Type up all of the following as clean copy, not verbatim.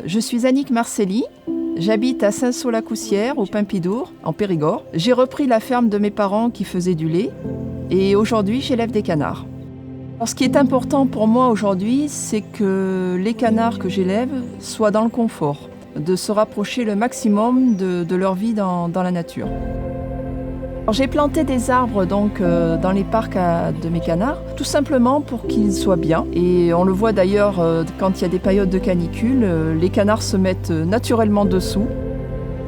Je suis Annick Marcelli, j'habite à Saint-Saul-la-Coussière, au Pain-Pidour, en Périgord. J'ai repris la ferme de mes parents qui faisaient du lait et aujourd'hui j'élève des canards. Alors, ce qui est important pour moi aujourd'hui, c'est que les canards que j'élève soient dans le confort, de se rapprocher le maximum de leur vie dans la nature. Alors, j'ai planté des arbres dans les parcs de mes canards, tout simplement pour qu'ils soient bien. Et on le voit d'ailleurs quand il y a des périodes de canicule, les canards se mettent naturellement dessous.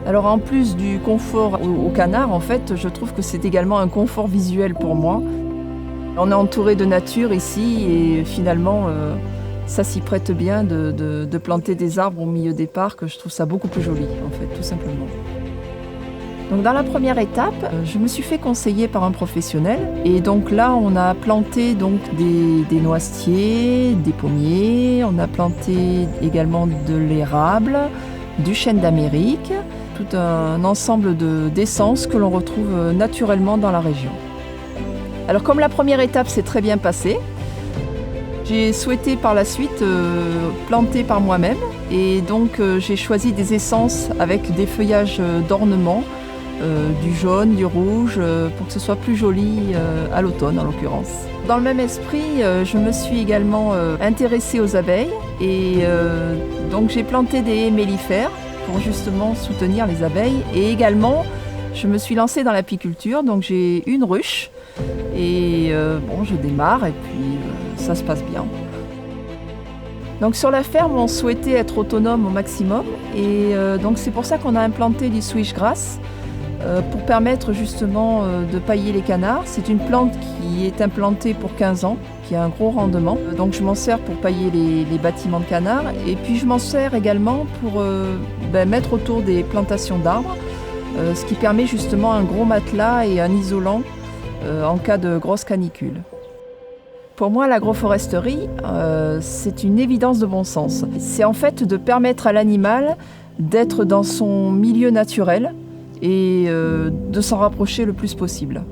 Alors en plus du confort aux canards, en fait, je trouve que c'est également un confort visuel pour moi. On est entouré de nature ici et finalement ça s'y prête bien de planter des arbres au milieu des parcs. Je trouve ça beaucoup plus joli en fait, tout simplement. Donc dans la première étape, je me suis fait conseiller par un professionnel et donc là on a planté donc des noisetiers, des pommiers, on a planté également de l'érable, du chêne d'Amérique, tout un ensemble d'essences que l'on retrouve naturellement dans la région. Alors comme la première étape s'est très bien passée, j'ai souhaité par la suite planter par moi-même et donc j'ai choisi des essences avec des feuillages d'ornement, du jaune, du rouge, pour que ce soit plus joli à l'automne en l'occurrence. Dans le même esprit, je me suis également intéressée aux abeilles et donc j'ai planté des haies mellifères pour justement soutenir les abeilles et également je me suis lancée dans l'apiculture, donc j'ai une ruche et je démarre et puis ça se passe bien. Donc sur la ferme, on souhaitait être autonome au maximum et donc c'est pour ça qu'on a implanté du switchgrass pour permettre justement de pailler les canards. C'est une plante qui est implantée pour 15 ans, qui a un gros rendement. Donc je m'en sers pour pailler les bâtiments de canards et puis je m'en sers également pour mettre autour des plantations d'arbres, ce qui permet justement un gros matelas et un isolant en cas de grosse canicule. Pour moi, l'agroforesterie, c'est une évidence de bon sens. C'est en fait de permettre à l'animal d'être dans son milieu naturel et de s'en rapprocher le plus possible.